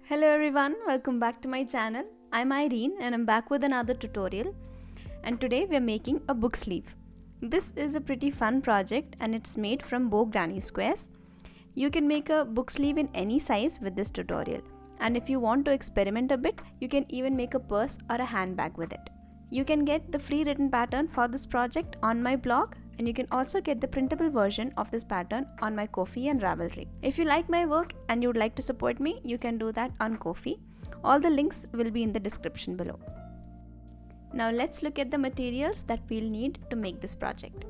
Hello everyone, welcome back to my channel. I'm Irene and I'm back with another tutorial, and today we're making a book sleeve. This is a pretty fun project and it's made from bow granny squares. You can make a book sleeve in any size with this tutorial, and if you want to experiment a bit, you can even make a purse or a handbag with it. You can get the free written pattern for this project on my blog, and you can also get the printable version of this pattern on my Ko-fi and Ravelry. If you like my work and you would like to support me, you can do that on Ko-fi. All the links will be in the description below. Now let's look at the materials that we'll need to make this project.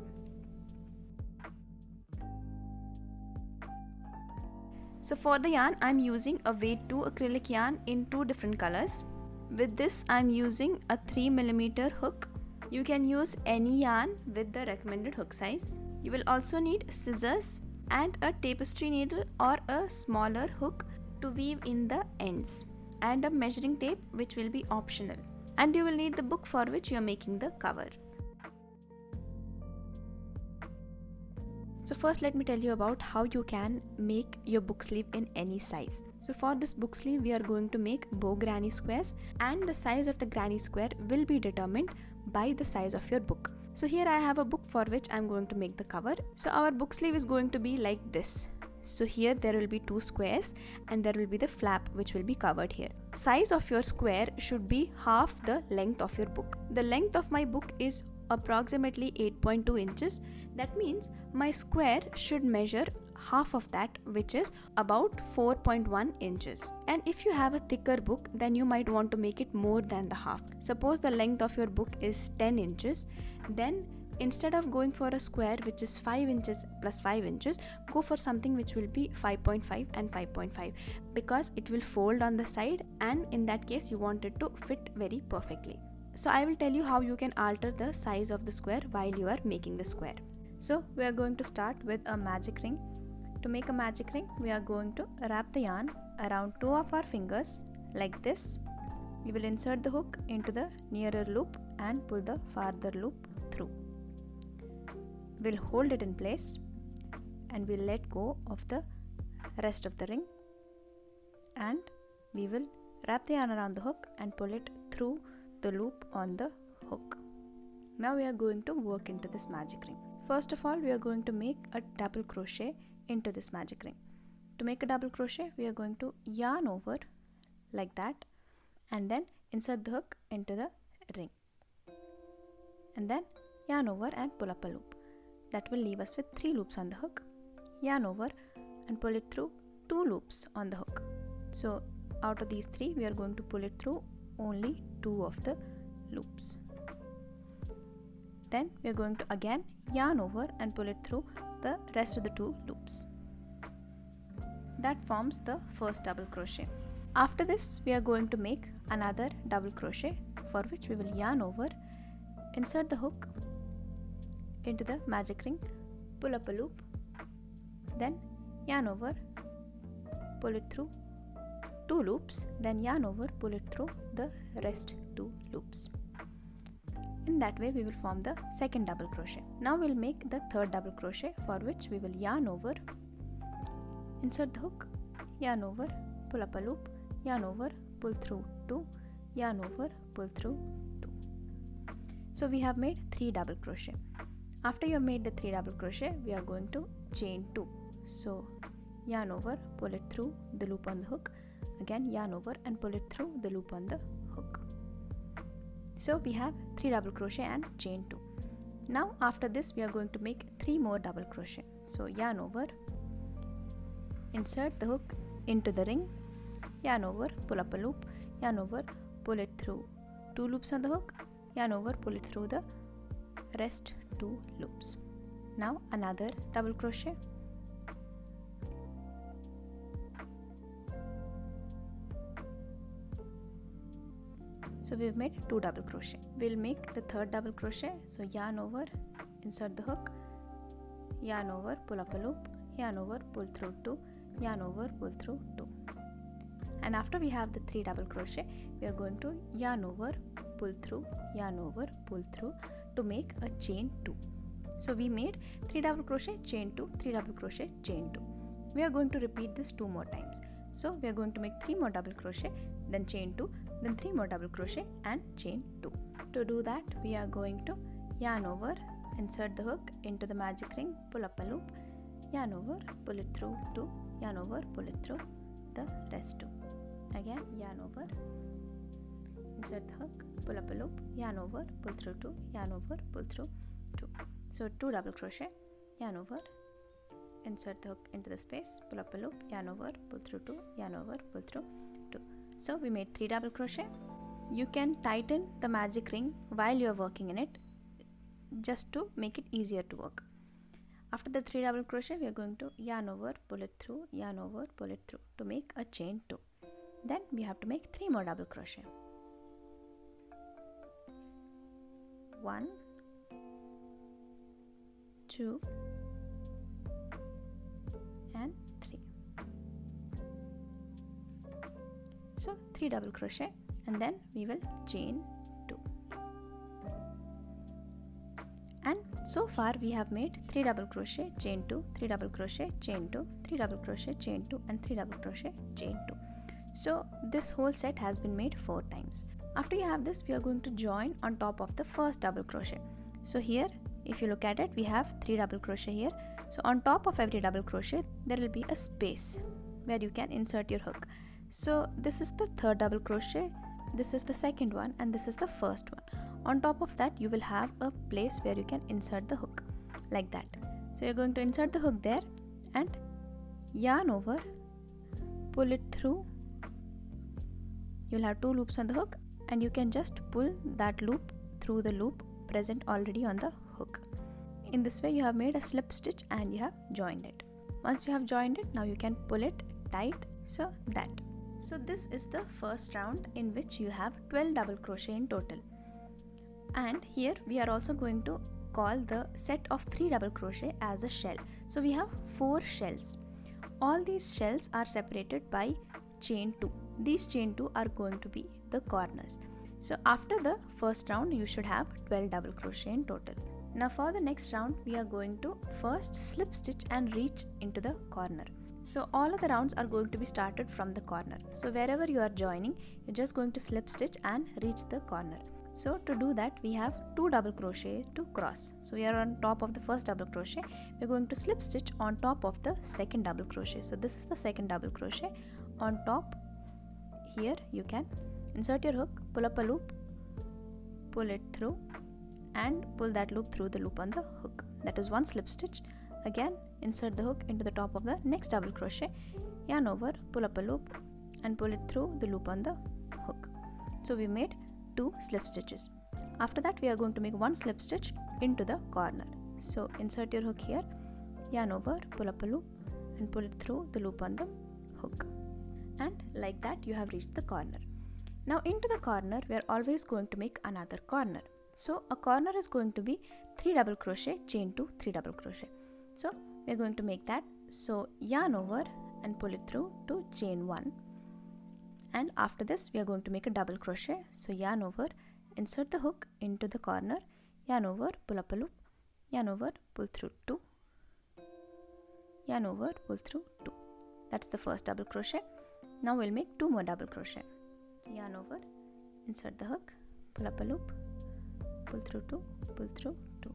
So for the yarn, I'm using a weight 2 acrylic yarn in 2 different colors. With this, I'm using a 3mm hook. You can use any yarn with the recommended hook size. You will also need scissors and a tapestry needle or a smaller hook to weave in the ends, and a measuring tape which will be optional. And you will need the book for which you are making the cover. So first let me tell you about how you can make your book sleeve in any size. So for this book sleeve we are going to make bow granny squares, and the size of the granny square will be determined by the size of your book. So here I have a book for which I am going to make the cover. So our book sleeve is going to be like this. So here there will be 2 squares and there will be the flap which will be covered here. Size of your square should be half the length of your book. The length of my book is approximately 8.2 inches. That means my square should measure half of that, which is about 4.1 inches. And if you have a thicker book, then you might want to make it more than the half. Suppose the length of your book is 10 inches, then instead of going for a square which is 5 inches plus 5 inches, go for something which will be 5.5 and 5.5, because it will fold on the side, and in that case you want it to fit very perfectly. So I will tell you how you can alter the size of the square while you are making the square. So we are going to start with a magic ring. To make a magic ring, we are going to wrap the yarn around 2 of our fingers like this. We will insert the hook into the nearer loop and pull the farther loop through. We'll hold it in place and we'll let go of the rest of the ring, and we will wrap the yarn around the hook and pull it through the loop on the hook. Now we are going to work into this magic ring. First of all, we are going to make a double crochet into this magic ring. To make a double crochet, we are going to yarn over like that and then insert the hook into the ring, and then yarn over and pull up a loop. That will leave us with 3 loops on the hook. Yarn over and pull it through 2 loops on the hook. So out of these 3, we are going to pull it through only 2 of the loops. Then we are going to again yarn over and pull it through the rest of the 2 loops. That forms the first double crochet. After this, we are going to make another double crochet, for which we will yarn over, insert the hook into the magic ring, pull up a loop, then yarn over, pull it through 2 loops, then yarn over, pull it through the rest 2 loops. In that way we will form the second double crochet. Now we'll make the third double crochet, for which we will yarn over, insert the hook, yarn over, pull up a loop, yarn over, pull through 2, yarn over, pull through 2. So we have made 3 double crochet. After you have made the 3 double crochet, we are going to chain 2. So yarn over, pull it through the loop on the hook, again yarn over and pull it through the loop on the hook. So we have 3 double crochet and chain 2. Now after this, we are going to make 3 more double crochet. So yarn over, insert the hook into the ring, yarn over, pull up a loop, yarn over, pull it through 2 loops on the hook, yarn over, pull it through the rest 2 loops. Now another double crochet. So we've made 2 double crochet. We'll make the third double crochet. So yarn over, insert the hook, yarn over, pull up a loop, yarn over, pull through 2, yarn over, pull through 2. And after we have the 3 double crochet, we are going to yarn over, pull through, yarn over, pull through to make a chain 2. So we made 3 double crochet, chain 2, 3 double crochet, chain 2. We are going to repeat this 2 more times. So we are going to make 3 more double crochet, then chain 2, then 3 more double crochet and chain 2. To do that, we are going to yarn over, insert the hook into the magic ring, pull up a loop, yarn over, pull it through 2, yarn over, pull it through the rest 2. Again, yarn over, insert the hook, pull up a loop, yarn over, pull through 2, yarn over, pull through 2. So 2 double crochet, yarn over, insert the hook into the space, pull up a loop, yarn over, pull through 2, yarn over, pull through 2. So we made 3 double crochet. You can tighten the magic ring while you are working in it, just to make it easier to work. After the 3 double crochet, we are going to yarn over, pull it through, yarn over, pull it through to make a chain 2. Then we have to make 3 more double crochet. 1, 2 and 3. So 3 double crochet and then we will chain 2. And so far we have made 3 double crochet, chain 2, 3 double crochet, chain 2, 3 double crochet, chain 2 and 3 double crochet, chain 2. So this whole set has been made 4 times. After you have this, we are going to join on top of the first double crochet. So here, if you look at it, we have 3 double crochet here. So on top of every double crochet, there will be a space where you can insert your hook. So this is the third double crochet, this is the second one, and this is the first one. On top of that, you will have a place where you can insert the hook, like that. So you're going to insert the hook there and yarn over, pull it through. You'll have 2 loops on the hook, and you can just pull that loop through the loop present already on the hook. In this way, you have made a slip stitch and you have joined it. Once you have joined it, now you can pull it tight, so that. So this is the first round in which you have 12 double crochet in total. And here we are also going to call the set of 3 double crochet as a shell. So we have 4 shells. All these shells are separated by chain 2. These chain 2 are going to be the corners. So after the first round, you should have 12 double crochet in total. Now for the next round, we are going to first slip stitch and reach into the corner. So all of the rounds are going to be started from the corner. So wherever you are joining, you're just going to slip stitch and reach the corner. So to do that, we have 2 double crochet to cross. So we are on top of the first double crochet. We're going to slip stitch on top of the second double crochet. So this is the second double crochet. On top here, you can insert your hook, pull up a loop, pull it through and pull that loop through the loop on the hook. That is 1 slip stitch. Again, insert the hook into the top of the next double crochet, yarn over, pull up a loop and pull it through the loop on the hook. So we made 2 slip stitches. After that, we are going to make 1 slip stitch into the corner. So insert your hook here, yarn over, pull up a loop and pull it through the loop on the hook. And like that, you have reached the corner. Now into the corner, we are always going to make another corner. So a corner is going to be 3 double crochet, chain 2, 3 double crochet. So we are going to make that. So yarn over and pull it through to chain 1. And after this, we are going to make a double crochet. So yarn over, insert the hook into the corner, yarn over, pull up a loop, yarn over, pull through 2, yarn over, pull through 2. That's the first double crochet. Now we'll make 2 more double crochet. Yarn over, insert the hook, pull up a loop, pull through 2, pull through 2.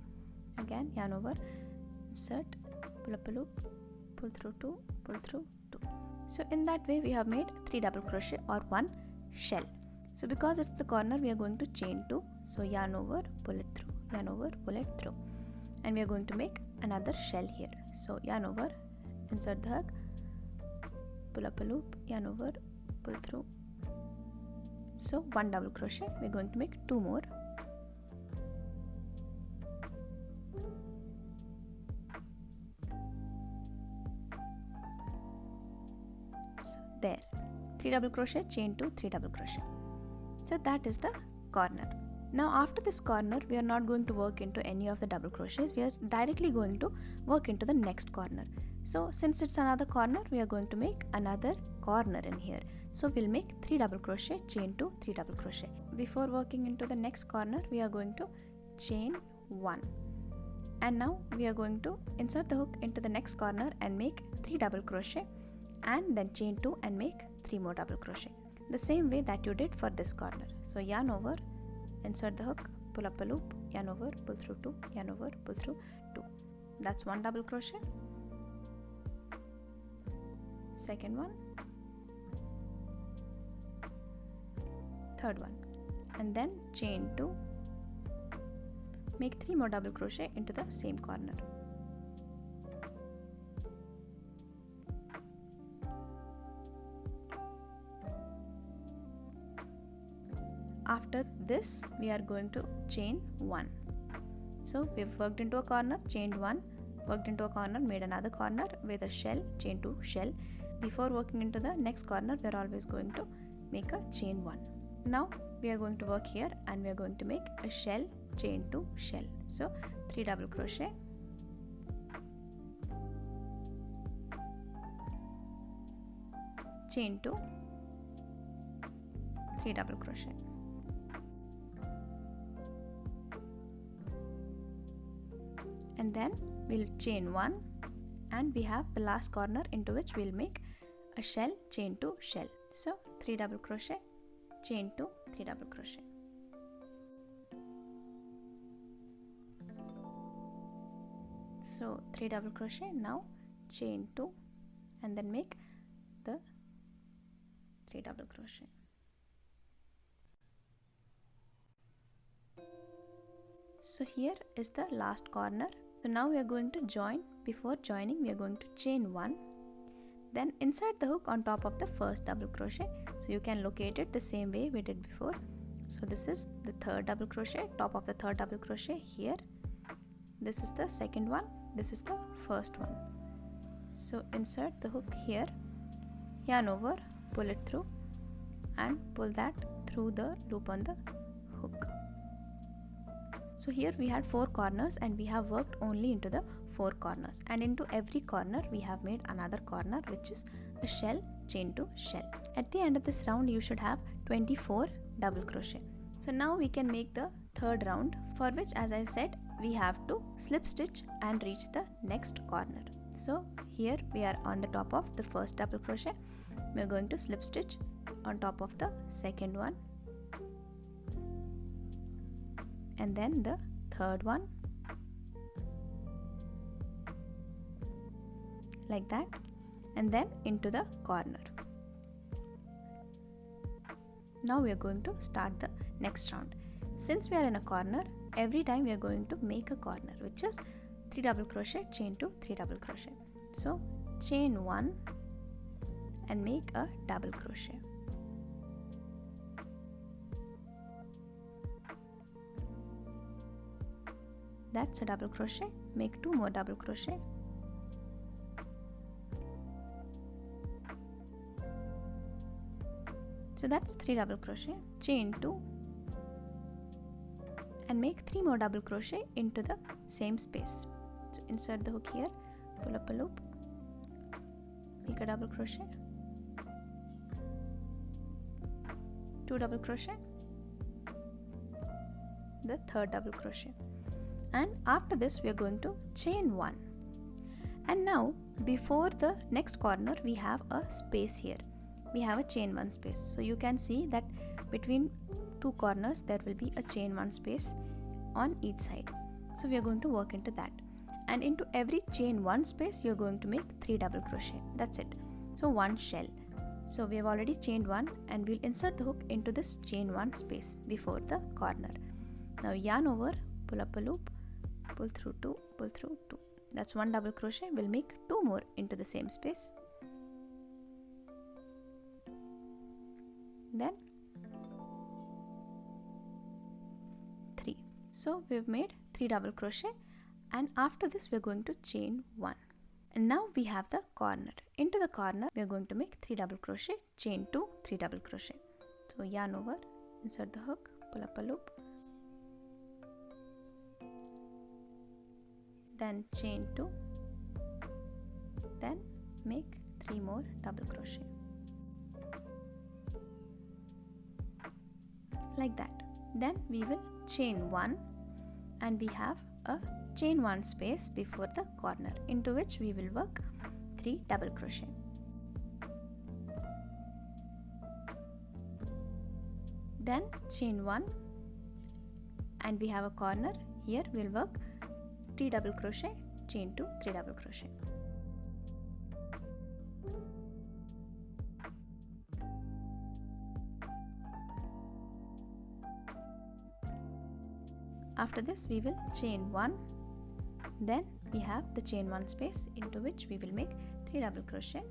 Again, yarn over, insert, pull up a loop, pull through 2, pull through 2. So in that way, we have made 3 double crochet or 1 shell. So because it's the corner, we are going to chain 2. So yarn over, pull it through, yarn over, pull it through. And we are going to make another shell here. So yarn over, insert the hook, pull up a loop, yarn over, pull through. So 1 double crochet, we're going to make 2 more. So there, 3 double crochet, chain 2, 3 double crochet. So that is the corner. Now after this corner, we are not going to work into any of the double crochets. We are directly going to work into the next corner. So since it's another corner, we are going to make another corner in here. So we'll make 3 double crochet, chain 2, 3 double crochet. Before working into the next corner, we are going to chain 1. And now we are going to insert the hook into the next corner and make 3 double crochet and then chain 2 and make 3 more double crochet, the same way that you did for this corner. So yarn over, insert the hook, pull up a loop, yarn over, pull through 2, yarn over, pull through 2. That's one double crochet. Second one, third one, and then chain 2, make 3 more double crochet into the same corner. After this, we are going to chain 1. So we've worked into a corner, chained 1, worked into a corner, made another corner with a shell, chain 2, shell. Before working into the next corner, we are always going to make a chain 1. Now we are going to work here and we are going to make a shell, chain 2, shell. So 3 double crochet, chain 2, 3 double crochet. And then we'll chain 1 and we have the last corner into which we'll make a shell, chain 2, shell. So 3 double crochet, chain 2, 3 double crochet. So 3 double crochet, now chain 2 and then make the 3 double crochet. So here is the last corner. So now we are going to join. Before joining, we are going to chain 1, then insert the hook on top of the first double crochet. So you can locate it the same way we did before. So this is the third double crochet, top of the third double crochet here. This is the second one, this is the first one. So insert the hook here, yarn over, pull it through and pull that through the loop on the hook. So here we had 4 corners and we have worked only into the 4 corners, and into every corner we have made another corner, which is a shell, chain 2, shell. At the end of this round you should have 24 double crochet. So now we can make the third round, for which, as I said, we have to slip stitch and reach the next corner. So here we are on the top of the first double crochet. We are going to slip stitch on top of the second one, and then the third one, like that, and then into the corner. Now we are going to start the next round. Since we are in a corner, every time we are going to make a corner, which is 3 double crochet, chain 2, 3 double crochet. So chain 1 and make a double crochet. That's a double crochet. Make 2 more double crochet. So that's 3 double crochet, chain 2 and make 3 more double crochet into the same space. So insert the hook here, pull up a loop, make a double crochet, 2 double crochet, the third double crochet, and after this we are going to chain 1. And now before the next corner we have a space here. We have a chain 1 space. So you can see that between 2 corners there will be a chain 1 space on each side. So we are going to work into that, and into every chain 1 space you are going to make 3 double crochet. That's it. So 1 shell. So we have already chained 1 and we'll insert the hook into this chain 1 space before the corner. Now yarn over, pull up a loop, pull through 2, pull through 2. That's 1 double crochet. We'll make 2 more into the same space. Then 3. So we've made 3 double crochet, and after this we are going to chain 1. And now we have the corner. Into the corner we are going to make 3 double crochet, chain 2, 3 double crochet. So yarn over, insert the hook, pull up a loop, then chain 2, then make 3 more double crochet, like that. Then we will chain 1 and we have a chain 1 space before the corner, into which we will work 3 double crochet. then chain 1, and we have a corner. Here we will work 3 double crochet, chain 2, 3 double crochet. After this we will chain 1, then we have the chain 1 space into which we will make 3 double crochet,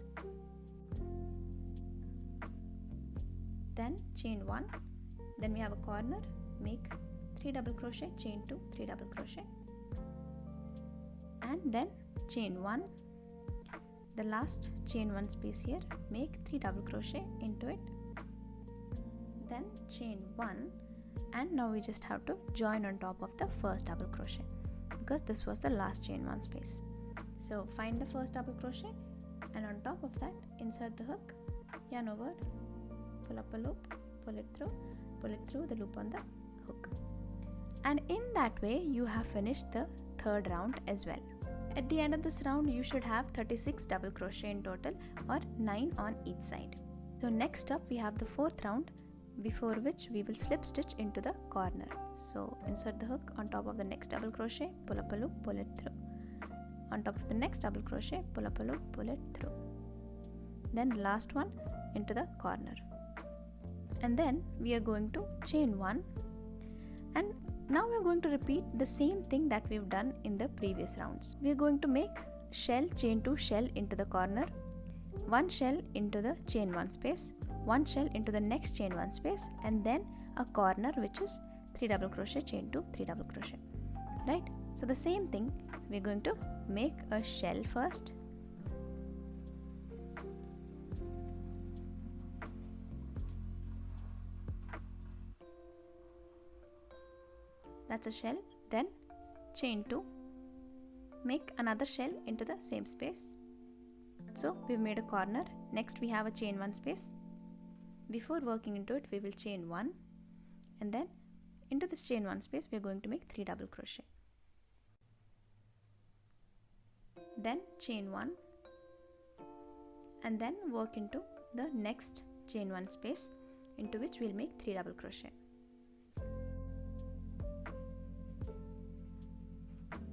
then chain 1, then we have a corner, make 3 double crochet, chain 2, 3 double crochet, and then chain 1, the last chain 1 space here, make 3 double crochet into it, then chain 1, and now we just have to join on top of the first double crochet because this was the last chain 1 space. So find the first double crochet, and on top of that insert the hook, yarn over, pull up a loop, pull it through the loop on the hook, and in that way you have finished the third round as well. At the end of this round you should have 36 double crochet in total, or 9 on each side. So next up we have the fourth round, before which we will slip stitch into the corner. So insert the hook on top of the next double crochet, pull up a loop, pull it through, on top of the next double crochet, pull up a loop, pull it through, then the last one into the corner, and then we are going to chain 1, and now we are going to repeat the same thing that we've done in the previous rounds. We are going to make shell, chain 2 shell into the corner, 1 shell into the chain 1 space, 1 shell into the next chain 1 space, and then a corner which is 3 double crochet, chain 2, 3 double crochet, right? So the same thing, we're going to make a shell first, that's a shell, then chain 2, make another shell into the same space. So we've made a corner. Next we have a chain 1 space. Before working into it we will chain 1, and then into this chain 1 space we are going to make 3 double crochet, then chain 1, and then work into the next chain 1 space into which we'll make 3 double crochet,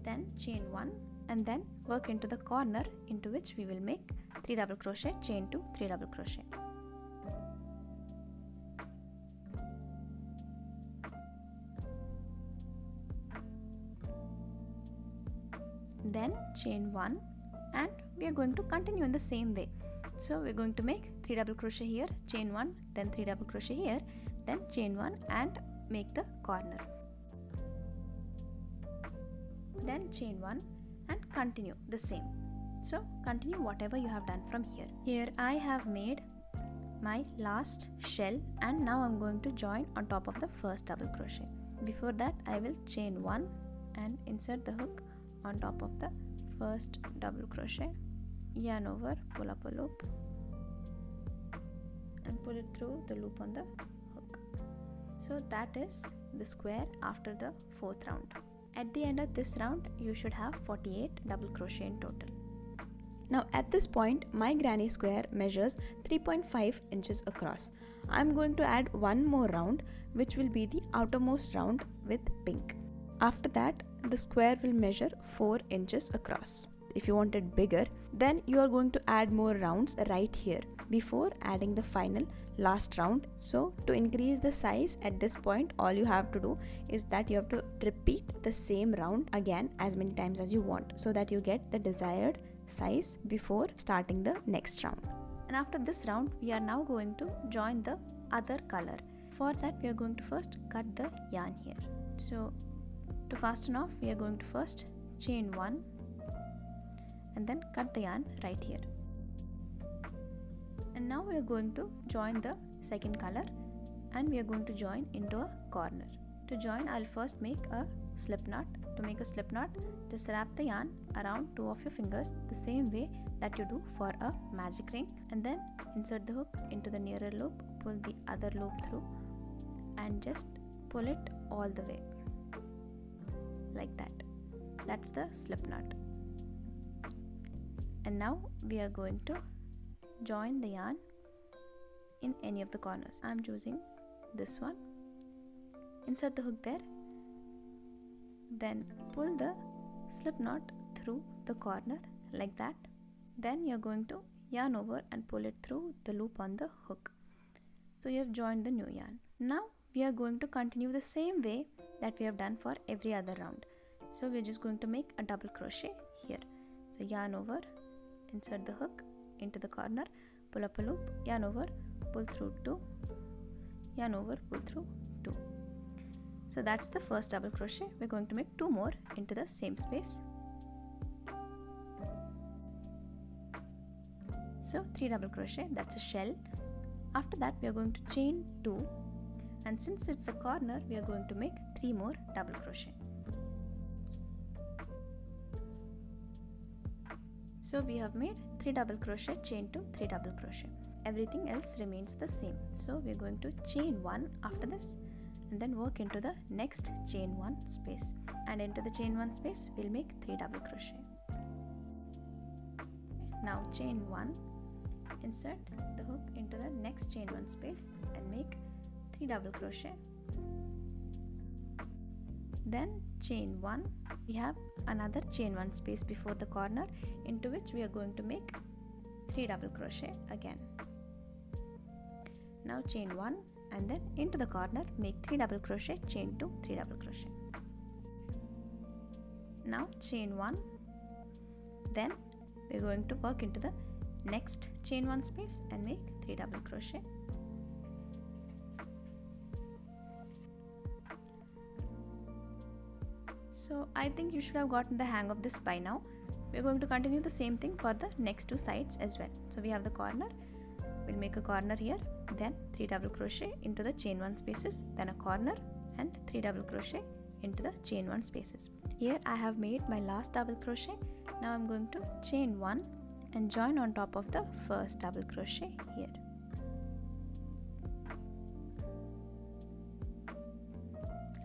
then chain 1, and then work into the corner into which we will make 3 double crochet, chain 2, 3 double crochet, then chain 1, and we are going to continue in the same way. So we're going to make 3 double crochet here, chain 1, then 3 double crochet here, then chain 1 and make the corner, then chain 1 and continue the same. So continue whatever you have done from here. Here I have made my last shell, and now I'm going to join on top of the first double crochet. Before that I will chain 1 and insert the hook on top of the first double crochet, yarn over, pull up a loop and pull it through the loop on the hook. So that is the square after the fourth round. At the end of this round you should have 48 double crochet in total. Now at this point my granny square measures 3.5 inches across. I'm going to add one more round, which will be the outermost round with pink. After that the square will measure 4 inches across. If you want it bigger, then you are going to add more rounds right here before adding the final last round. So to increase the size at this point, all you have to do is that you have to repeat the same round again as many times as you want, so that you get the desired size before starting the next round. And after this round we are now going to join the other color. For that we are going to first cut the yarn here. So to fasten off we are going to first chain 1 and then cut the yarn right here. And now we are going to join the second color, and we are going to join into a corner. To join I'll first make a slip knot. To make a slip knot, just wrap the yarn around 2 of your fingers the same way that you do for a magic ring, and then insert the hook into the nearer loop, pull the other loop through and just pull it all the way like that. That's the slip knot. And now we are going to join the yarn in any of the corners. I'm choosing this one, insert the hook there, then pull the slip knot through the corner like that. Then you're going to yarn over and pull it through the loop on the hook. So you have joined the new yarn. Now we are going to continue the same way that we have done for every other round. So we're just going to make a double crochet here. So yarn over, insert the hook into the corner, pull up a loop, yarn over, pull through 2, yarn over, pull through 2. So that's the first double crochet. We're going to make 2 more into the same space. So 3 double crochet, that's a shell. After that we are going to chain 2, and since it's a corner we are going to make 3 more double crochet. So we have made 3 double crochet, chain 2, 3 double crochet. Everything else remains the same. So we are going to chain 1 after this and then work into the next chain 1 space, and into the chain 1 space we'll make 3 double crochet. Now chain 1, insert the hook into the next chain 1 space and make 3 double crochet. Then chain 1, we have another chain 1 space before the corner, into which we are going to make 3 double crochet again. Now chain 1 and then into the corner make 3 double crochet, chain 2, 3 double crochet. Now chain 1, then we are going to work into the next chain 1 space and make 3 double crochet. So I think you should have gotten the hang of this by now. We are going to continue the same thing for the next 2 sides as well. So we have the corner, we'll make a corner here, then 3 double crochet into the chain 1 spaces, then a corner and 3 double crochet into the chain 1 spaces. Here I have made my last double crochet. Now I'm going to chain 1 and join on top of the first double crochet here.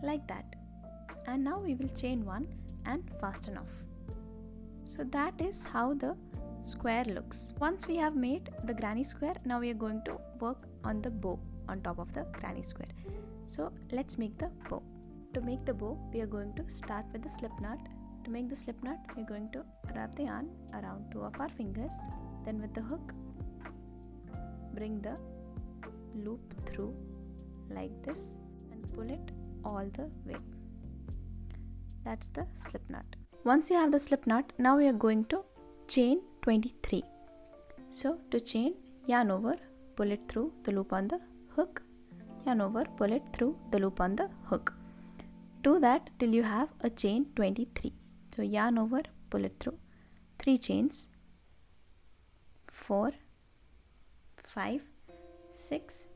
Like that. And now we will chain 1 and fasten off. So that is how the square looks. Once we have made the granny square, now we are going to work on the bow on top of the granny square. So let's make the bow. To make the bow, we are going to start with the slip knot. To make the slip knot, we are going to wrap the yarn around 2 of our fingers. Then with the hook, bring the loop through like this and pull it all the way. That's the slip knot. Once you have the slip knot, now we are going to chain 23. So to chain, yarn over, pull it through the loop on the hook, yarn over, pull it through the loop on the hook. Do that till you have a chain 23. So yarn over, pull it through 3 chains, 4, 5, 6.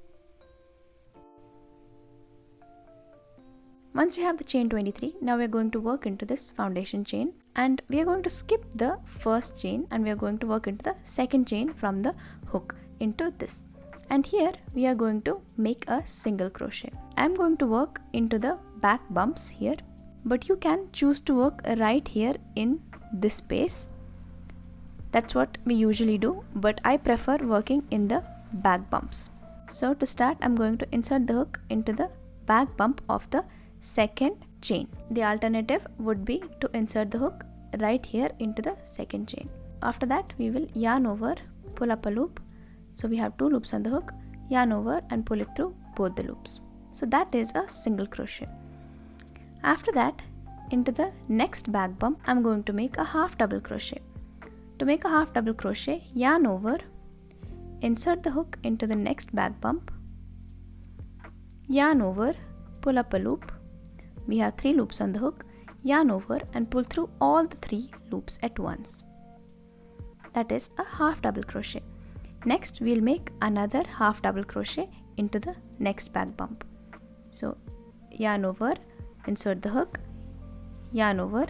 Once you have the chain 23, now we are going to work into this foundation chain, and we are going to skip the first chain and we are going to work into the second chain from the hook into this. And here we are going to make a single crochet. I am going to work into the back bumps here, but you can choose to work right here in this space. That's what we usually do, but I prefer working in the back bumps. So to start, I'm going to insert the hook into the back bump of the second chain. The alternative would be to insert the hook right here into the second chain. After that, we will yarn over, pull up a loop. So we have 2 loops on the hook, yarn over and pull it through both the loops. So that is a single crochet. After that, into the next back bump, I'm going to make a half double crochet. To make a half double crochet, yarn over, insert the hook into the next back bump, yarn over, pull up a loop. We have 3 loops on the hook, yarn over and pull through all the 3 loops at once. That is a half double crochet. Next, we'll make another half double crochet into the next back bump. So yarn over, insert the hook, yarn over,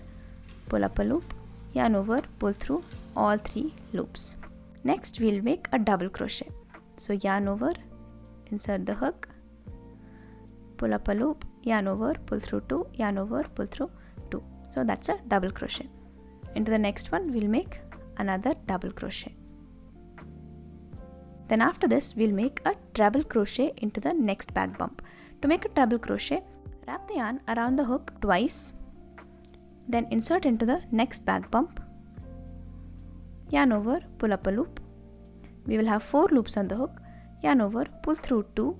pull up a loop, yarn over, pull through all 3 loops. Next, we'll make a double crochet. So yarn over, insert the hook, pull up a loop, yarn over, pull through 2, yarn over, pull through 2. So that's a double crochet. Into the next one, we'll make another double crochet. Then after this, we'll make a treble crochet into the next back bump. To make a treble crochet, wrap the yarn around the hook twice, then insert into the next back bump, yarn over, pull up a loop. We will have 4 loops on the hook, yarn over, pull through 2,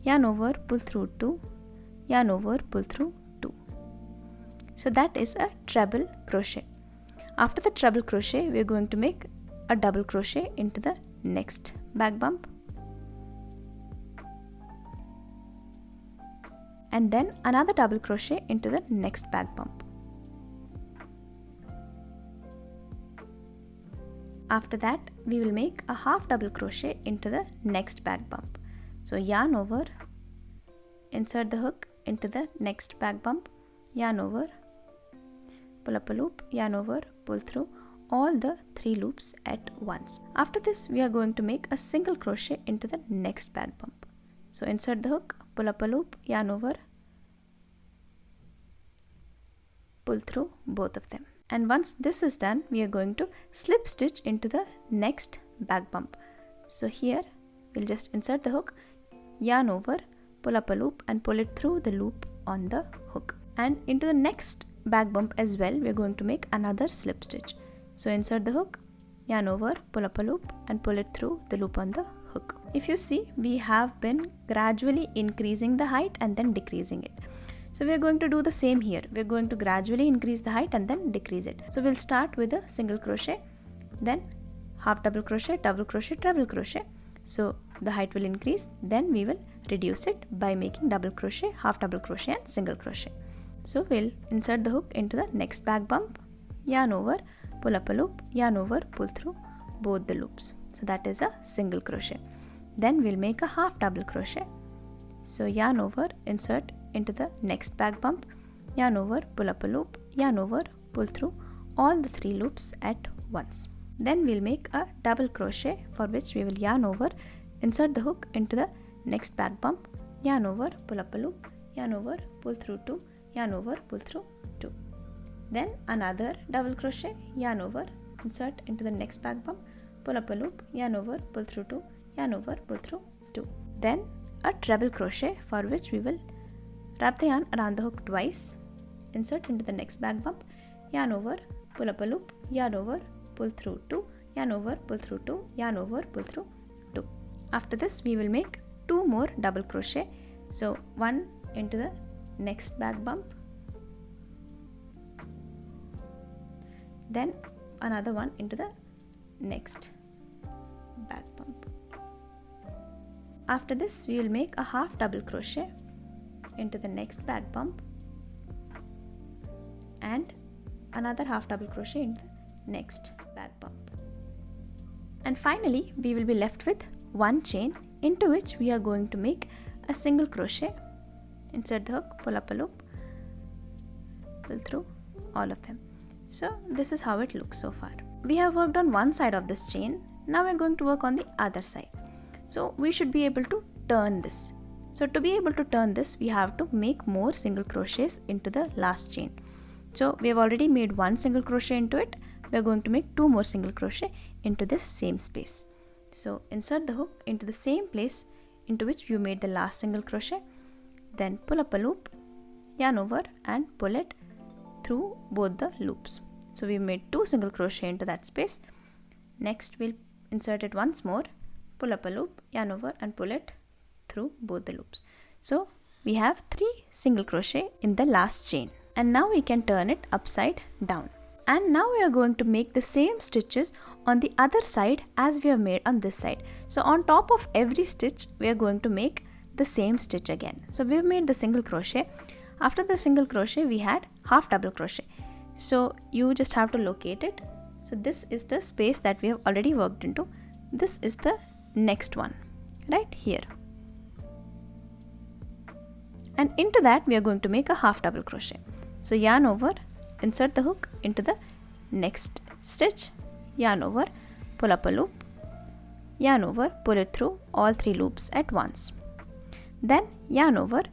yarn over, pull through 2, yarn over, pull through 2. So that is a treble crochet. After the treble crochet, we are going to make a double crochet into the next back bump, and then another double crochet into the next back bump. After that, we will make a half double crochet into the next back bump. So yarn over, insert the hook into the next back bump, yarn over, pull up a loop, yarn over, pull through all the 3 loops at once. After this, we are going to make a single crochet into the next back bump. So insert the hook, pull up a loop, yarn over, pull through both of them. And once this is done, we are going to slip stitch into the next back bump. So here we'll just insert the hook, yarn over, pull up a loop and pull it through the loop on the hook. And into the next back bump as well, we are going to make another slip stitch. So insert the hook, yarn over, pull up a loop and pull it through the loop on the hook. If you see, we have been gradually increasing the height and then decreasing it. So we are going to do the same here. We are going to gradually increase the height and then decrease it. So we'll start with a single crochet, then half double crochet, double crochet, treble crochet. So the height will increase, then we will reduce it by making double crochet, half double crochet and single crochet. So we'll insert the hook into the next back bump, yarn over, pull up a loop, yarn over, pull through both the loops. So that is a single crochet. Then we'll make a half double crochet. So yarn over, insert into the next back bump, yarn over, pull up a loop, yarn over, pull through all the 3 loops at once. Then we'll make a double crochet, for which we will yarn over, insert the hook into the next back bump, yarn over, pull up a loop, yarn over, pull through 2, yarn over, pull through 2. Then another double crochet, yarn over, insert into the next back bump, pull up a loop, yarn over, pull through 2, yarn over, pull through 2. Then a treble crochet, for which we will wrap the yarn around the hook twice, insert into the next back bump, yarn over, pull up a loop, yarn over, pull through 2, yarn over, pull through 2, yarn over, pull through 2. After this, we will make 2 more double crochet. So one into the next back bump, then another one into the next back bump. After this, we will make a half double crochet into the next back bump and another half double crochet into the next back bump. And finally, we will be left with one chain, into which we are going to make a single crochet. Insert the hook, pull up a loop, pull through all of them. So this is how it looks so far. We have worked on one side of this chain. Now we're going to work on the other side. So we should be able to turn this. So to be able to turn this, we have to make more single crochets into the last chain. So we have already made one single crochet into it. We are going to make 2 more single crochet into this same space. So insert the hook into the same place into which you made the last single crochet. Then pull up a loop, yarn over and pull it through both the loops. So we made 2 single crochet into that space. Next we'll insert it once more, pull up a loop, yarn over and pull it through both the loops. So we have 3 single crochet in the last chain, and now we can turn it upside down. And now we are going to make the same stitches on the other side as we have made on this side. So on top of every stitch, we are going to make the same stitch again. So we've made the single crochet. After the single crochet, we had half double crochet. So you just have to locate it. So this is the space that we have already worked into. This is the next one right here. And into that, we are going to make a half double crochet. So yarn over, insert the hook into the next stitch, yarn over, pull up a loop, yarn over, pull it through all 3 loops at once. Then yarn over,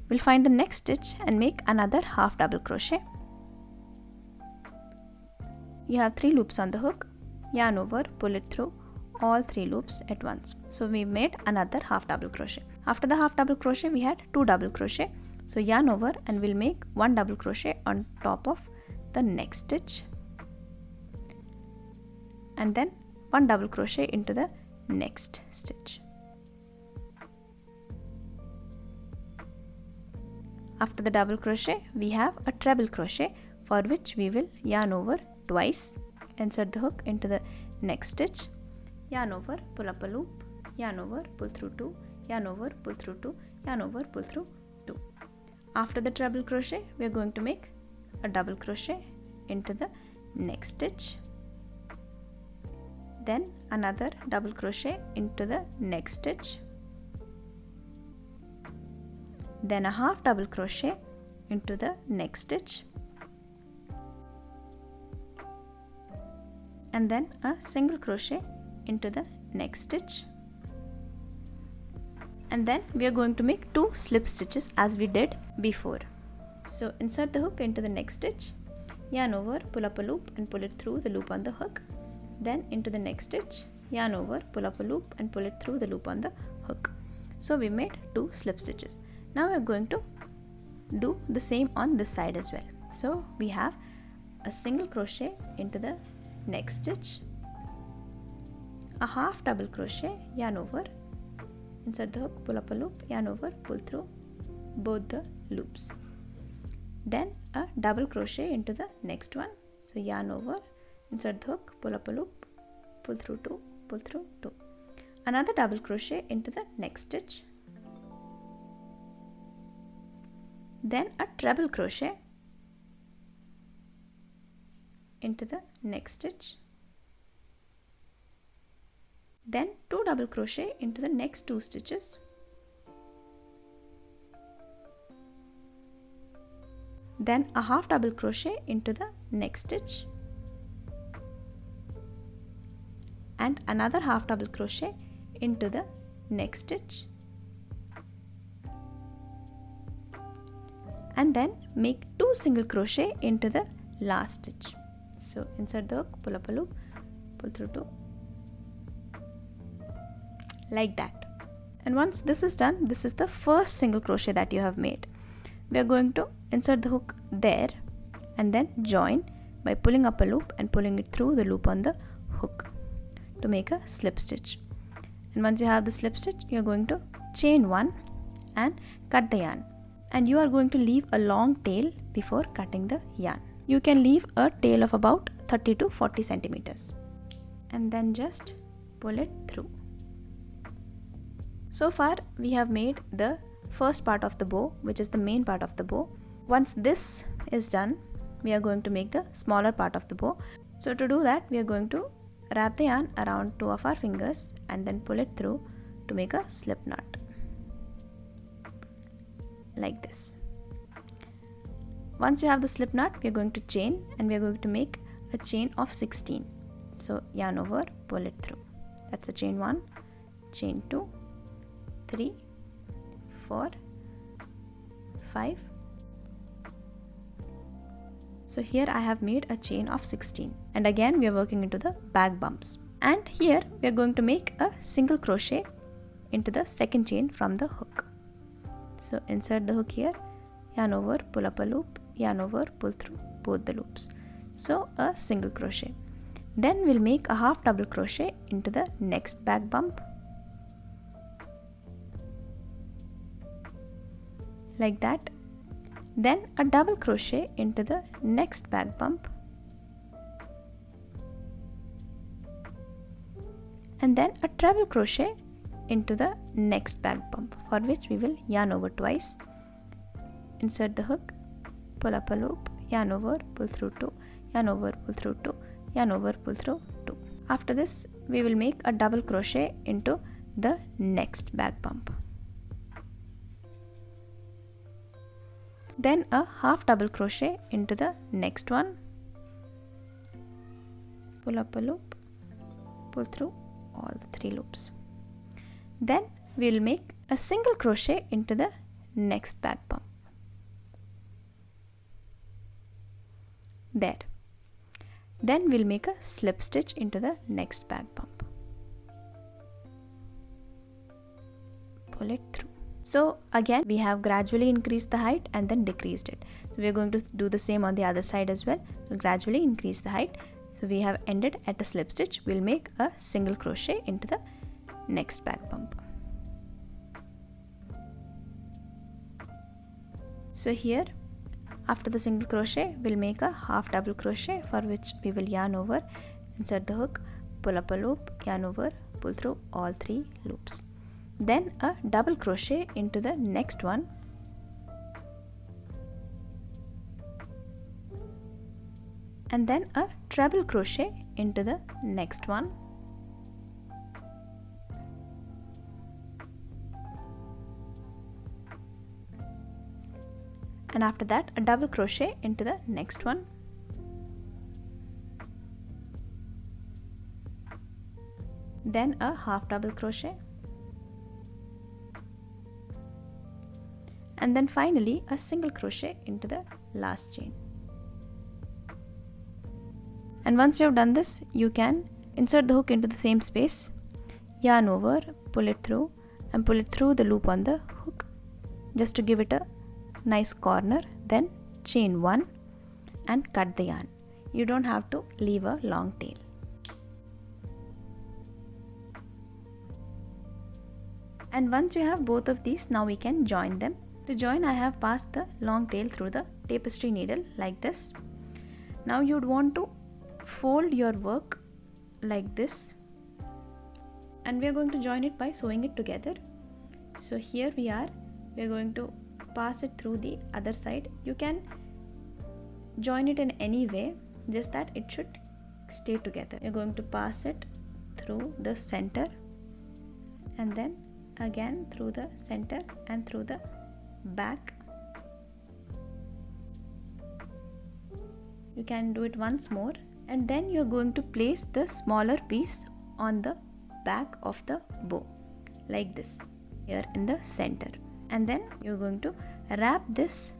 we'll find the next stitch and make another half double crochet. You have 3 loops on the hook, yarn over, pull it through all 3 loops at once. So we made another half double crochet. After the half double crochet we had 2 double crochet. So yarn over and we'll make 1 double crochet on top of the next stitch, and then 1 double crochet into the next stitch. After the double crochet we have a treble crochet, for which we will yarn over twice, insert the hook into the next stitch, yarn over, pull up a loop, yarn over, pull through 2, yarn over, pull through 2, yarn over, pull through 2. After the treble crochet we are going to make a double crochet into the next stitch, then another double crochet into the next stitch, then a half double crochet into the next stitch, and then a single crochet into the next stitch, and then we are going to make 2 slip stitches as we did before. So insert the hook into the next stitch, yarn over, pull up a loop and pull it through the loop on the hook, then into the next stitch, yarn over, pull up a loop and pull it through the loop on the hook. So we made 2 slip stitches. Now we are going to do the same on this side as well. So we have a single crochet into the next stitch, a half double crochet, yarn over, insert the hook, pull up a loop, yarn over, pull through both the loops, then a double crochet into the next one. So yarn over, insert the hook, pull up a loop, pull through 2, pull through 2, another double crochet into the next stitch, then a treble crochet into the next stitch, then 2 double crochet into the next 2 stitches, then a half double crochet into the next stitch, and another half double crochet into the next stitch, and then make 2 single crochet into the last stitch. So insert the hook, pull up a loop, pull through 2, like that. And once this is done, this is the first single crochet that you have made. We are going to insert the hook there and then join by pulling up a loop and pulling it through the loop on the hook to make a slip stitch. And once you have the slip stitch, you are going to chain 1 and cut the yarn, and you are going to leave a long tail before cutting the yarn. You can leave a tail of about 30 to 40 centimeters and then just pull it through. So far we have made the first part of the bow, which is the main part of the bow. Once this is done, we are going to make the smaller part of the bow. So to do that, we are going to wrap the yarn around 2 of our fingers and then pull it through to make a slip knot, like this. Once you have the slip knot, we are going to chain, and we are going to make a chain of 16. So yarn over, pull it through. That's a chain 1, chain 2, 3, 4, 5. So here I have made a chain of 16, and again we are working into the back bumps, and here we are going to make a single crochet into the second chain from the hook. So insert the hook here, yarn over, pull up a loop, yarn over, pull through both the loops. So a single crochet. Then we'll make a half double crochet into the next back bump, like that. Then a double crochet into the next back bump, and then a treble crochet into the next back bump, for which we will yarn over twice. Insert the hook, pull up a loop, yarn over, pull through 2, yarn over, pull through 2, yarn over, pull through 2. After this, we will make a double crochet into the next back bump, then a half double crochet into the next one, pull up a loop, pull through all the 3 loops. Then we will make a single crochet into the next back bump, there. Then we'll make a slip stitch into the next back bump, pull it through. So again we have gradually increased the height and then decreased it. So we are going to do the same on the other side as well. We'll gradually increase the height. So we have ended at a slip stitch. We'll make a single crochet into the next back bump. So here after the single crochet we'll make a half double crochet, for which we will yarn over, insert the hook, pull up a loop, yarn over, pull through all 3 loops. Then a double crochet into the next one, and then a treble crochet into the next one, and after that a double crochet into the next one, then a half double crochet, and then finally a single crochet into the last chain. And once you have done this, you can insert the hook into the same space, yarn over, pull it through, and pull it through the loop on the hook just to give it a nice corner. Then chain 1 and cut the yarn. You don't have to leave a long tail. And once you have both of these, now we can join them. To join, I have passed the long tail through the tapestry needle like this. Now you'd want to fold your work like this, and we are going to join it by sewing it together. So here we are going to pass it through the other side. You can join it in any way, just that it should stay together. You're going to pass it through the center, and then again through the center and through the back. You can do it once more, and then you're going to place the smaller piece on the back of the bow like this, here in the center, and then you're going to wrap this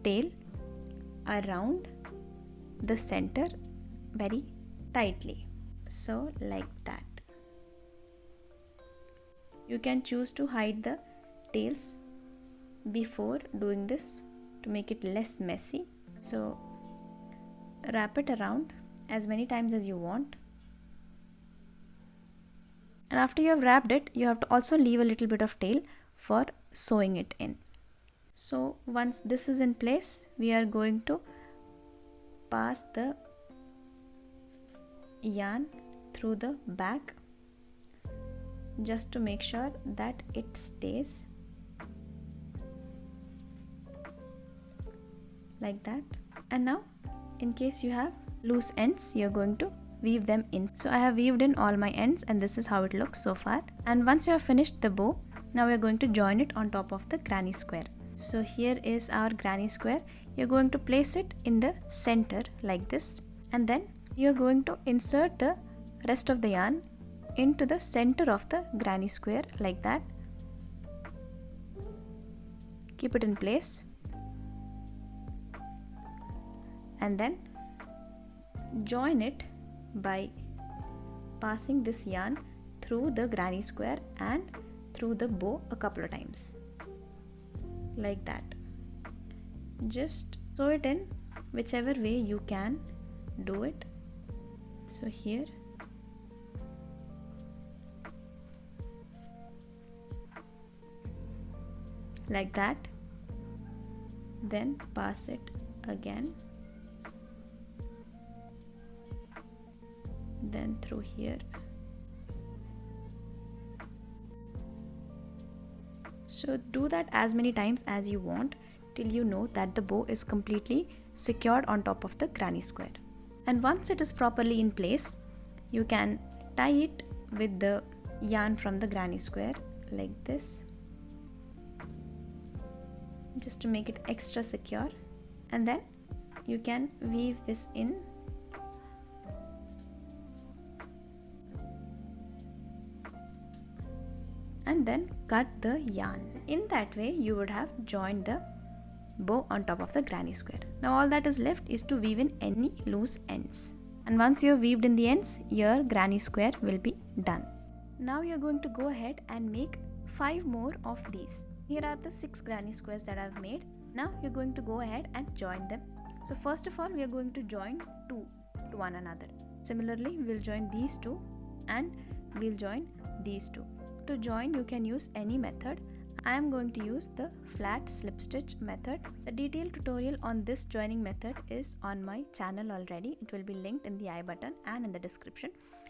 tail around the center very tightly, so like that. You can choose to hide the tails before doing this to make it less messy. So wrap it around as many times as you want, and after you have wrapped it, you have to also leave a little bit of tail for sewing it in. So once this is in place, we are going to pass the yarn through the back just to make sure that it stays like that. And now, in case you have loose ends, you're going to weave them in. So I have weaved in all my ends, and this is how it looks so far. And once you have finished the bow, now we're going to join it on top of the granny square. So here is our granny square. You're going to place it in the center like this, and then you're going to insert the rest of the yarn into the center of the granny square like that. Keep it in place, and then join it by passing this yarn through the granny square and through the bow a couple of times like that. Just sew it in whichever way you can do it. So here, like that, then pass it again, then through here. So do that as many times as you want till you know that the bow is completely secured on top of the granny square. And once it is properly in place, you can tie it with the yarn from the granny square like this, just to make it extra secure. And then you can weave this in, and then cut the yarn. In that way, you would have joined the bow on top of the granny square. Now all that is left is to weave in any loose ends. And once you have weaved in the ends, your granny square will be done. Now you are going to go ahead and make 5 more of these. Here are the 6 granny squares that I've made. Now you're going to go ahead and join them. So first of all, we are going to join 2 to one another. Similarly, we'll join these 2 and we'll join these 2. To join, you can use any method. I am going to use the flat slip stitch method. The detailed tutorial on this joining method is on my channel already. It will be linked in the I button and in the description.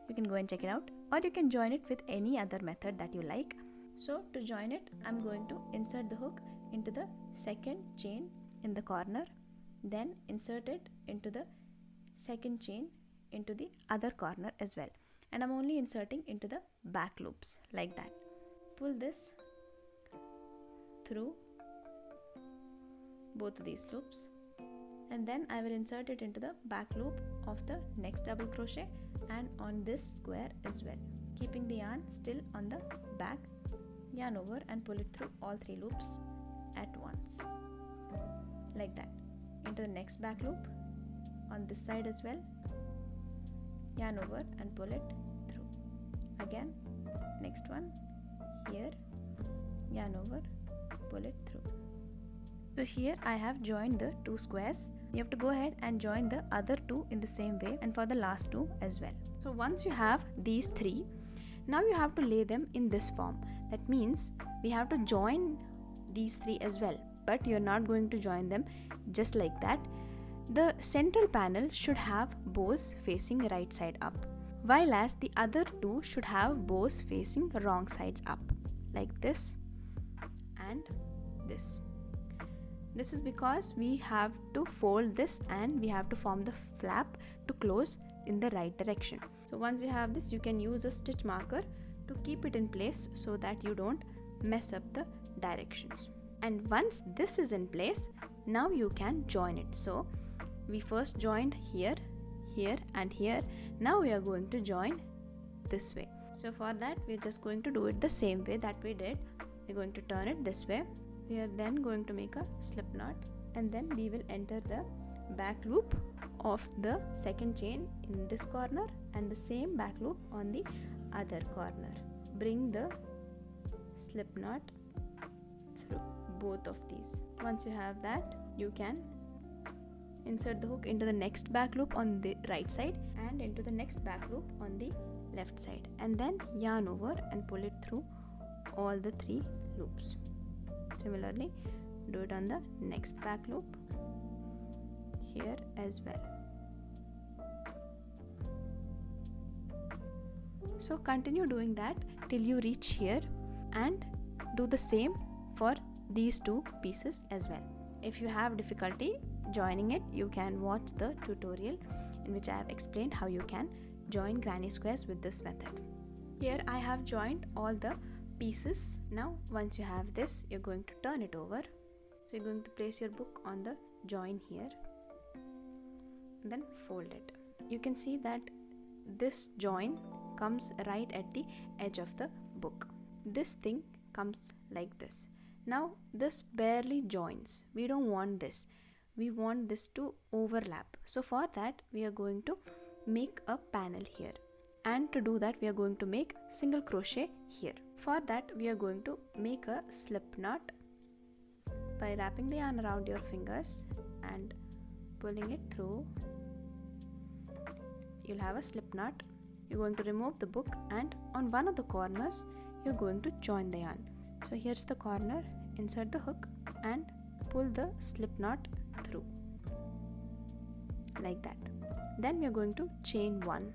You can go and check it out, or you can join it with any other method that you like. So to join it, I'm going to insert the hook into the second chain in the corner, then insert it into the second chain into the other corner as well. And I'm only inserting into the back loops like that. Pull this through both of these loops, and then I will insert it into the back loop of the next double crochet and on this square as well. Keeping the yarn still on the back, yarn over and pull it through all 3 loops at once like that. Into the next back loop on this side as well, yarn over and pull it through. Again, next one here, yarn over, pull it through. So here I have joined the 2 squares. You have to go ahead and join the other 2 in the same way, and for the last 2 as well. So once you have these 3, now you have to lay them in this form. That means we have to join these 3 as well, but you're not going to join them just like that. The central panel should have bows facing right side up, while as the other 2 should have bows facing wrong sides up, like this and this. This is because we have to fold this and we have to form the flap to close in the right direction. So once you have this, you can use a stitch marker to keep it in place so that you don't mess up the directions. And once this is in place, now you can join it. So we first joined here, here and here. Now we are going to join this way. So for that, we're just going to do it the same way that we did. We're going to turn it this way. We are then going to make a slip knot, and then we will enter the back loop of the second chain in this corner and the same back loop on the other corner. Bring the slip knot through both of these. Once you have that, you can insert the hook into the next back loop on the right side and into the next back loop on the left side, and then yarn over and pull it through all the 3 loops. Similarly, do it on the next back loop here as well. So continue doing that till you reach here, and do the same for these 2 pieces as well. If you have difficulty joining it, you can watch the tutorial in which I have explained how you can join granny squares with this method. Here I have joined all the pieces. Now once you have this, you're going to turn it over. So you're going to place your book on the join here and then fold it. You can see that this join comes right at the edge of the book. This thing comes like this. Now this barely joins. We don't want this. We want this to overlap. So for that, we are going to make a panel here. And to do that, we are going to make single crochet here. For that, we are going to make a slip knot by wrapping the yarn around your fingers and pulling it through. You'll have a slip knot. You're going to remove the book, and on one of the corners, you're going to join the yarn. So here's the corner. Insert the hook and pull the slip knot through like that. Then we are going to chain 1.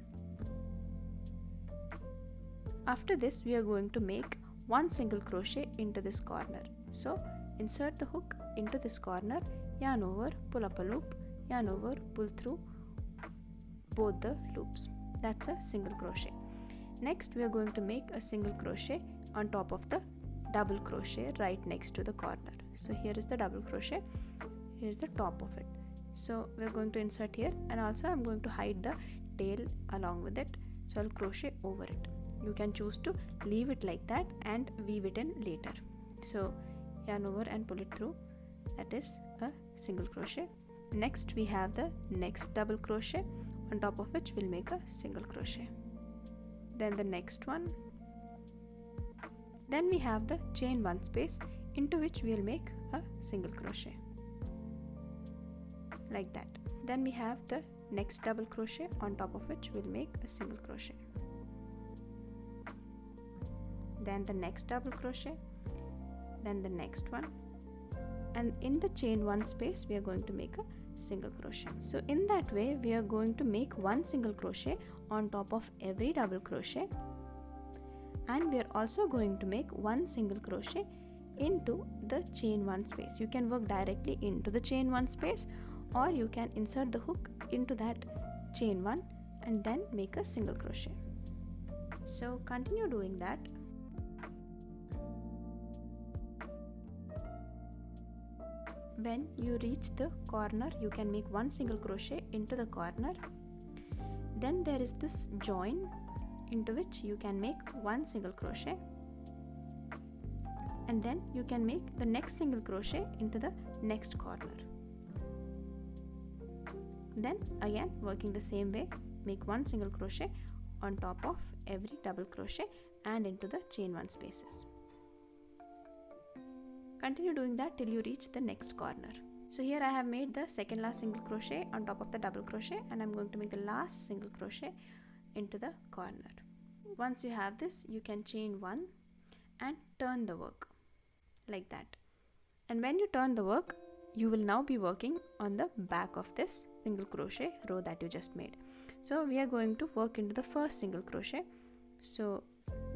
After this, we are going to make 1 single crochet into this corner. So insert the hook into this corner, yarn over, pull up a loop, yarn over, pull through both the loops. That's a single crochet. Next, we are going to make a single crochet on top of the double crochet right next to the corner. So here is the double crochet, here is the top of it. So we are going to insert here, and also I'm going to hide the tail along with it. So I'll crochet over it. You can choose to leave it like that and weave it in later. So yarn over and pull it through. That is a single crochet. Next we have the next double crochet, on top of which we'll make a single crochet. Then the next one. Then we have the chain 1 space into which we will make a single crochet like that. Then we have the next double crochet, on top of which we'll make a single crochet. Then the next double crochet, then the next one, and in the chain one space we are going to make a single crochet. So in that way we are going to make one single crochet on top of every double crochet, and we are also going to make one single crochet into the chain one space. You can work directly into the chain one space, or you can insert the hook into that chain one and then make a single crochet. So continue doing that. When you reach the corner, you can make one single crochet into the corner. Then there is this join into which you can make one single crochet, and then you can make the next single crochet into the next corner. Then again, working the same way, make one single crochet on top of every double crochet and into the chain one spaces. Continue doing that till you reach the next corner. So here I have made the second last single crochet on top of the double crochet, and I'm going to make the last single crochet into the corner. Once you have this, you can chain one and turn the work like that. And when you turn the work, you will now be working on the back of this single crochet row that you just made. So we are going to work into the first single crochet. So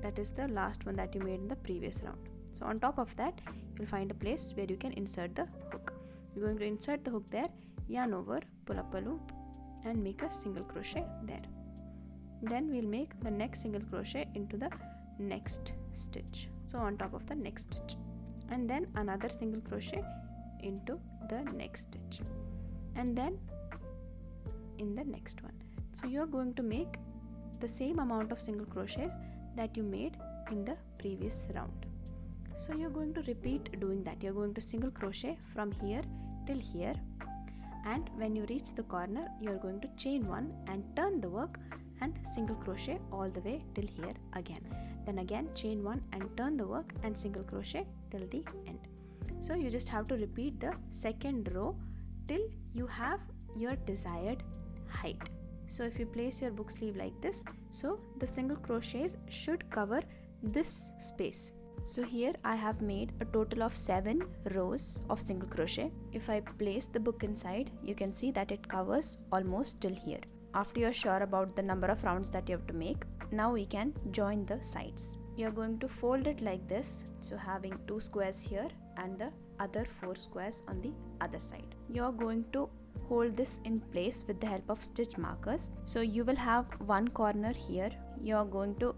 that is the last one that you made in the previous round. So on top of that, you'll find a place where you can insert the hook. You're going to insert the hook there, yarn over, pull up a loop and make a single crochet there. Then we'll make the next single crochet into the next stitch, so on top of the next stitch, and then another single crochet into the next stitch, and then in the next one. So you're going to make the same amount of single crochets that you made in the previous round. So you're going to repeat doing that. You're going to single crochet from here till here, and when you reach the corner, you're going to chain one and turn the work and single crochet all the way till here again. Then again chain one and turn the work and single crochet till the end. So you just have to repeat the second row till you have your desired height. So if you place your book sleeve like this, so the single crochets should cover this space. So here I have made a total of 7 rows of single crochet. If I place the book inside, you can see that it covers almost till here. After you're sure about the number of rounds that you have to make, now we can join the sides. You're going to fold it like this, so having 2 squares here and the other 4 squares on the other side. You're going to hold this in place with the help of stitch markers. So you will have one corner here. You're going to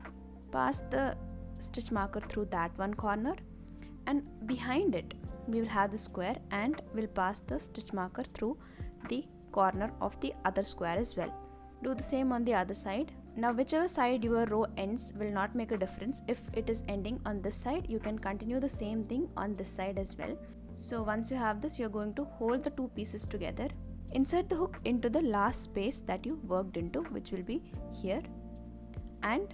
pass the stitch marker through that one corner, and behind it we will have the square, and we'll pass the stitch marker through the corner of the other square as well. Do the same on the other side. Now whichever side your row ends will not make a difference. If it is ending on this side, you can continue the same thing on this side as well. So once you have this, you're going to hold the 2 pieces together, insert the hook into the last space that you worked into, which will be here, and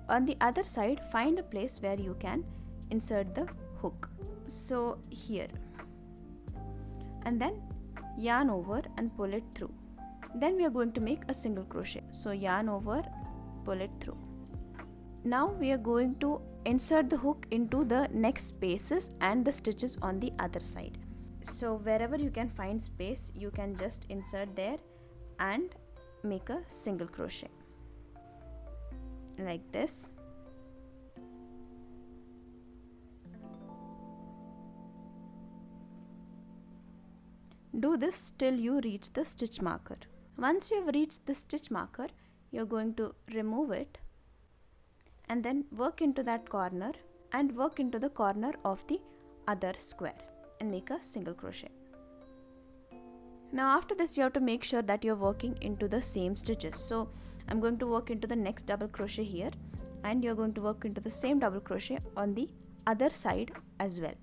on the other side find a place where you can insert the hook, so here, and then yarn over and pull it through. Then we are going to make a single crochet, so yarn over, pull it through. Now we are going to insert the hook into the next spaces and the stitches on the other side. So wherever you can find space, you can just insert there and make a single crochet like this. Do this till you reach the stitch marker. Once you have reached the stitch marker, you're going to remove it and then work into that corner and work into the corner of the other square and make a single crochet. Now after this, you have to make sure that you're working into the same stitches. So I'm going to work into the next double crochet here, and you're going to work into the same double crochet on the other side as well.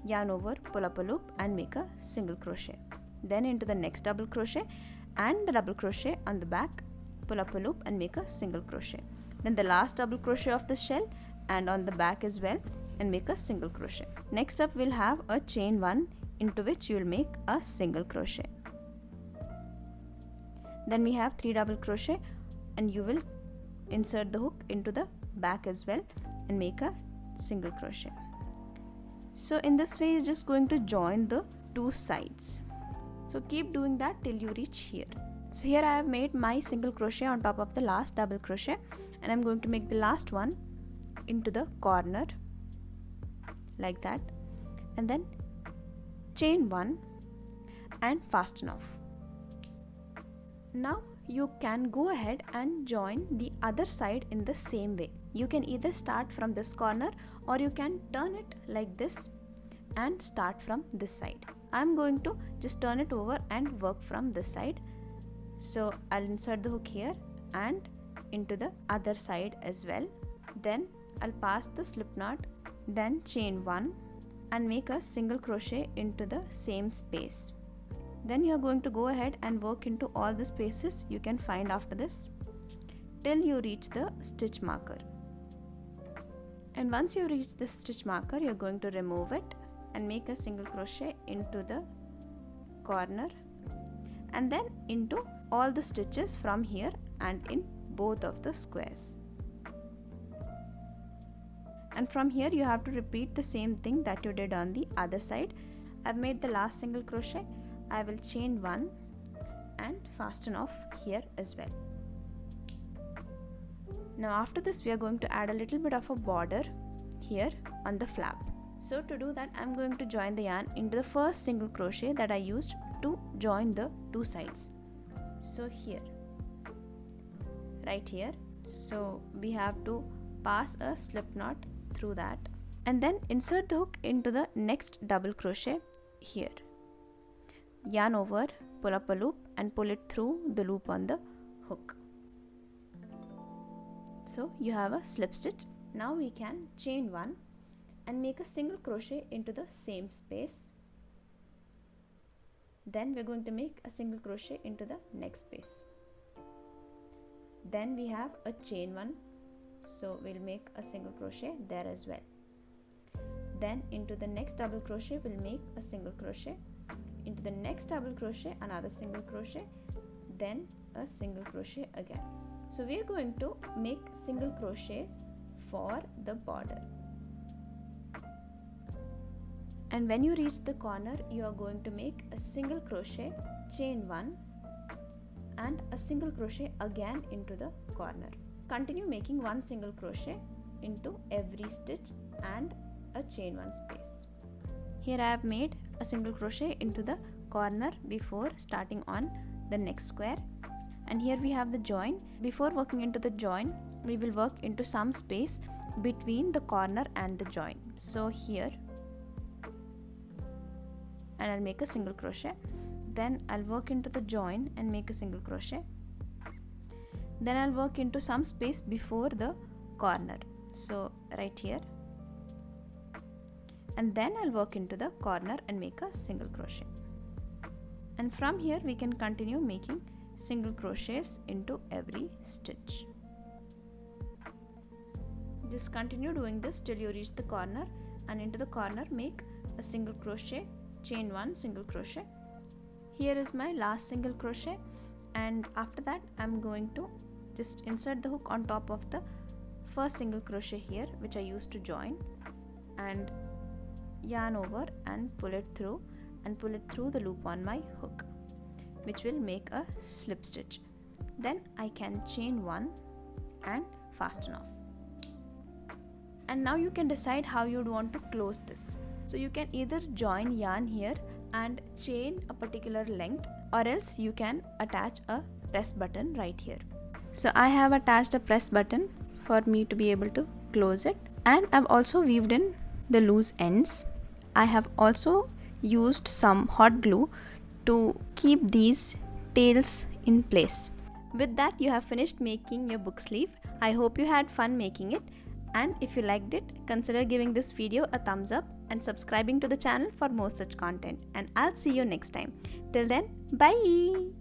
Yarn over, pull up a loop and make a single crochet. Then into the next double crochet and the double crochet on the back, pull up a loop and make a single crochet. Then the last double crochet of the shell and on the back as well, and make a single crochet. Next up we'll have a chain 1 into which you will make a single crochet. Then we have 3 double crochet and you will insert the hook into the back as well and make a single crochet. So in this way you're just going to join the 2 sides. So keep doing that till you reach here. So here I have made my single crochet on top of the last double crochet, and I'm going to make the last one into the corner like that, and then chain 1 and fasten off. Now you can go ahead and join the other side in the same way. You can either start from this corner or you can turn it like this and start from this side. I'm going to just turn it over and work from this side. So I'll insert the hook here and into the other side as well. Then I'll pass the slip knot, then chain 1 and make a single crochet into the same space. Then you are going to go ahead and work into all the spaces you can find after this till you reach the stitch marker. And once you reach the stitch marker, you're going to remove it and make a single crochet into the corner and then into all the stitches from here and in both of the squares. And from here you have to repeat the same thing that you did on the other side. I've made the last single crochet. I will chain 1 and fasten off here as well. Now after this we are going to add a little bit of a border here on the flap. So to do that I'm going to join the yarn into the first single crochet that I used to join the 2 sides. So here, right here, so we have to pass a slip knot through that and then insert the hook into the next double crochet here. Yarn over, pull up a loop and pull it through the loop on the hook. So you have a slip stitch. Now we can chain 1 and make a single crochet into the same space. Then we're going to make a single crochet into the next space. Then we have a chain 1, so we'll make a single crochet there as well. Then into the next double crochet we'll make a single crochet, into the next double crochet another single crochet, then a single crochet again. So we are going to make single crochets for the border. And when you reach the corner you are going to make a single crochet, chain 1 and a single crochet again into the corner. Continue making 1 single crochet into every stitch and a chain 1 space. Here I have made a single crochet into the corner before starting on the next square, and here we have the join. Before working into the join we will work into some space between the corner and the join. So here, and I'll make a single crochet, then I'll work into the join and make a single crochet, then I'll work into some space before the corner, so right here, and then I'll work into the corner and make a single crochet. And from here we can continue making single crochets into every stitch. Just continue doing this till you reach the corner, and into the corner make a single crochet, chain 1 single crochet. Here is my last single crochet, and after that I'm going to just insert the hook on top of the first single crochet here which I used to join, and yarn over and pull it through the loop on my hook, which will make a slip stitch. Then I can chain 1 and fasten off. And now you can decide how you'd want to close this. So you can either join yarn here and chain a particular length, or else you can attach a press button right here. So I have attached a press button for me to be able to close it, and I've also weaved in the loose ends. I have also used some hot glue to keep these tails in place. With that you have finished making your book sleeve. I hope you had fun making it, and if you liked it, consider giving this video a thumbs up and subscribing to the channel for more such content, and I'll see you next time. Till then, bye!